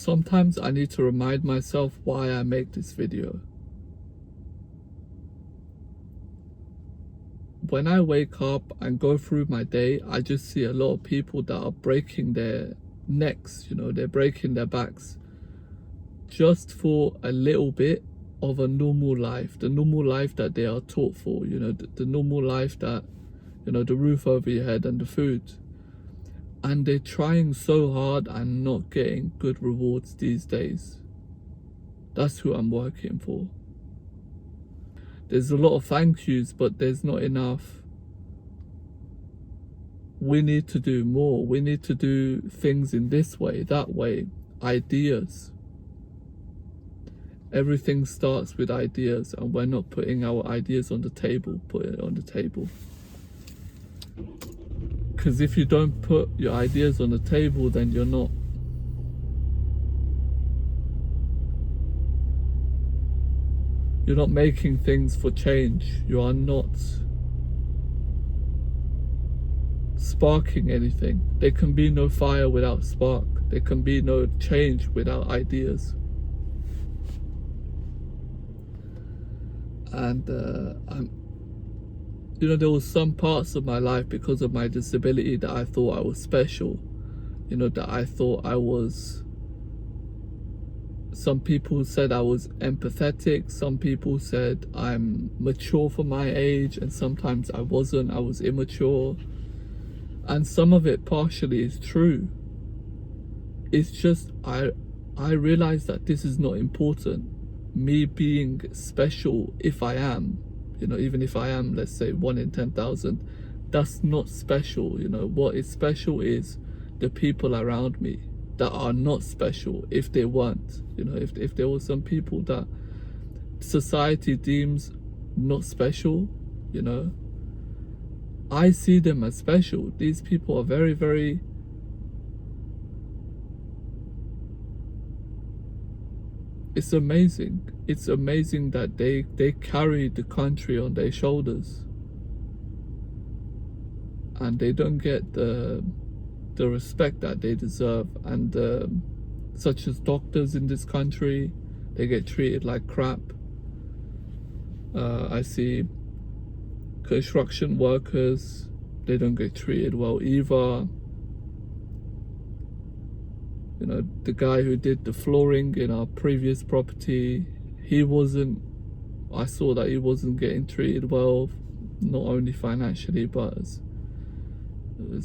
Sometimes I need to remind myself why I make this video. When I wake up and go through my day, I just see a lot of people that are breaking their necks, they're breaking their backs just for a little bit of a normal life, the normal life that they are taught for, the normal life that, the roof over your head and the food. And they're trying so hard and not getting good rewards these days. That's who I'm working for. There's a lot of thank yous, but there's not enough. We need to do more. We need to do things in this way, that way. Ideas. Everything starts with ideas, and we're not putting our ideas on the table. Put it on the table. Because if you don't put your ideas on the table, then you're not making things for change. You are not sparking anything. There can be no fire without spark. There can be no change without ideas. And there was some parts of my life because of my disability that I thought I was special. That I thought I was. Some people said I was empathetic. Some people said I'm mature for my age, and sometimes I wasn't. I was immature. And some of it partially is true. It's just I realized that this is not important. Me being special, if I am, even if I am, let's say 1 in 10,000, that's not special. What is special is the people around me that are not special. If they weren't, if there were some people that society deems not special, I see them as special. These people are very, very it's amazing. It's amazing that they carry the country on their shoulders, and they don't get the respect that they deserve. And such as doctors in this country, they get treated like crap. I see construction workers, they don't get treated well either. The guy who did the flooring in our previous property, I saw that he wasn't getting treated well, not only financially, but as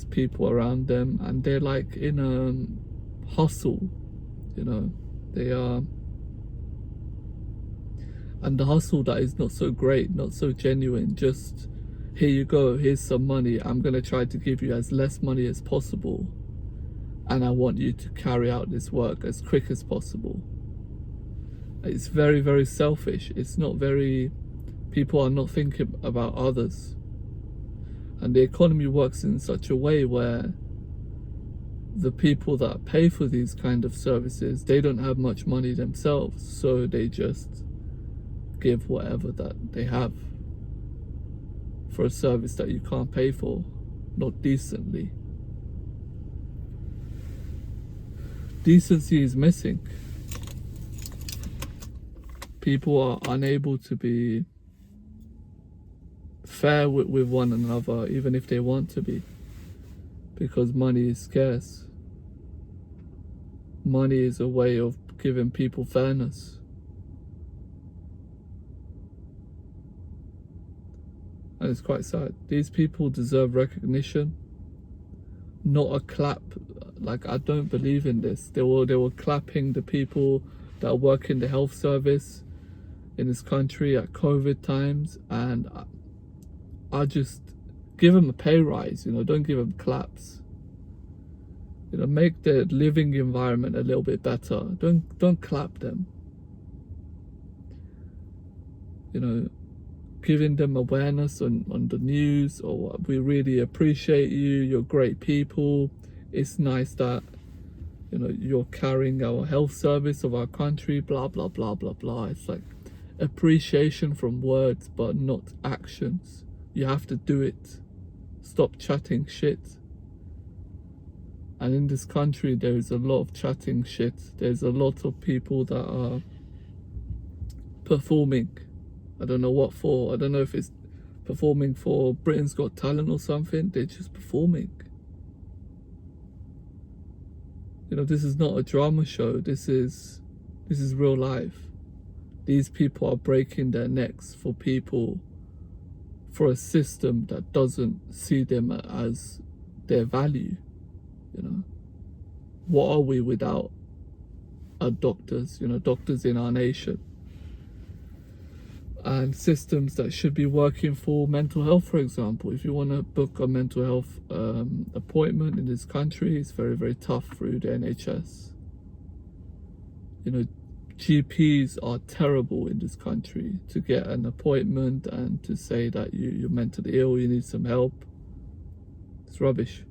people around them. And they're like in a hustle, they are. And the hustle that is not so great, not so genuine, just here you go, here's some money, I'm going to try to give you as less money as possible. And I want you to carry out this work as quick as possible. It's very, very selfish. It's not very, people are not thinking about others. And the economy works in such a way where the people that pay for these kind of services, they don't have much money themselves. So they just give whatever that they have for a service that you can't pay for, not decently. Decency is missing. People are unable to be fair with one another, even if they want to be, because money is scarce. Money is a way of giving people fairness. And it's quite sad. These people deserve recognition, not a clap. Like, I don't believe in this. They were clapping the people that work in the health service in this country at COVID times, and I just give them a pay rise. Don't give them claps. Make their living environment a little bit better. Don't clap them. Giving them awareness on the news, or we really appreciate you, you're great people. It's nice that you're carrying our health service of our country, blah blah blah blah blah. It's like appreciation from words but not actions. You have to do it. Stop chatting shit. And in this country, there is a lot of chatting shit. There's a lot of people that are performing. I don't know what for. I don't know if it's performing for Britain's Got Talent or something. They're just performing. You know, this is not a drama show. This is real life. These people are breaking their necks for people, for a system that doesn't see them as their value. You know, what are we without our doctors? You know, doctors in our nation, and systems that should be working for mental health, for example. If you want to book a mental health appointment in this country, it's very, very tough through the NHS. You know, GPs are terrible in this country to get an appointment and to say that you're mentally ill, you need some help. It's rubbish.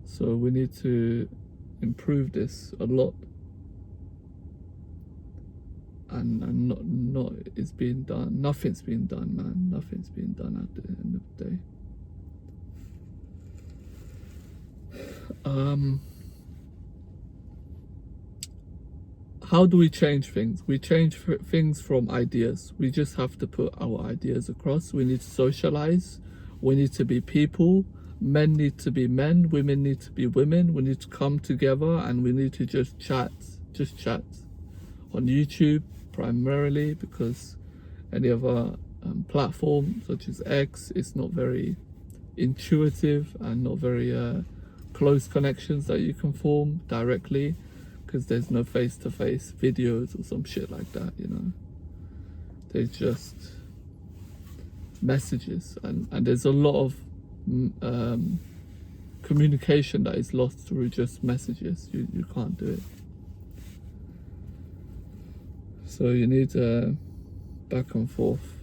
So we need to improve this a lot. And not it's being done. Nothing's being done, man. Nothing's being done at the end of the day. How do we change things? We change things from ideas. We just have to put our ideas across. We need to socialize. We need to be people. Men need to be men. Women need to be women. We need to come together and we need to just chat. Just chat. On YouTube, primarily, because any other platform such as X is not very intuitive and not very close connections that you can form directly, because there's no face-to-face videos or some shit like that, you know. There's just messages, and there's a lot of communication that is lost through just messages. You can't do it. So you need back and forth,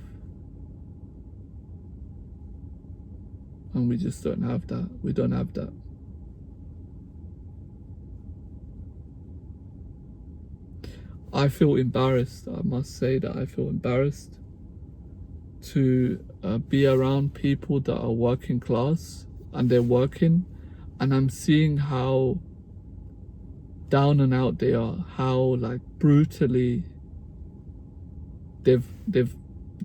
and we just don't have that. We don't have that. I feel embarrassed. I must say that I feel embarrassed to be around people that are working class and they're working, and I'm seeing how down and out they are, how like brutally they've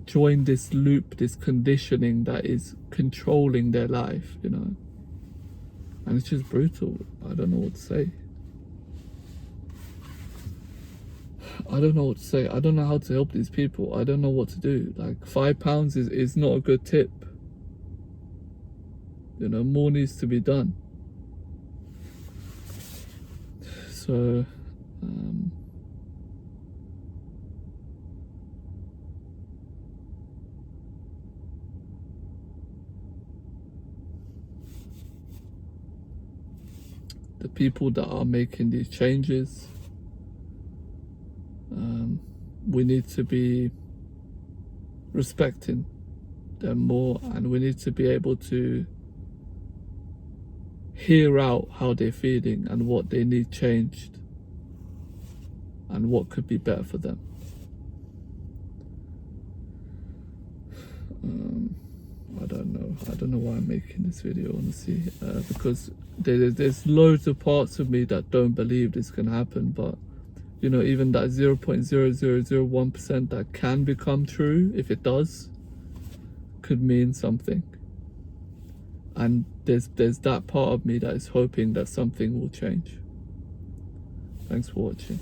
joined this loop, this conditioning that is controlling their life, you know. And it's just brutal. I don't know what to say. I don't know what to say. I don't know how to help these people. I don't know what to do. Like, £5 is not a good tip. You know, more needs to be done. So, the people that are making these changes, we need to be respecting them more, and we need to be able to hear out how they're feeling and what they need changed and what could be better for them. I don't know why I'm making this video, honestly, because there's loads of parts of me that don't believe this can happen, but you know, even that 0.0001% that can become true, if it does, could mean something. And there's that part of me that is hoping that something will change. Thanks for watching.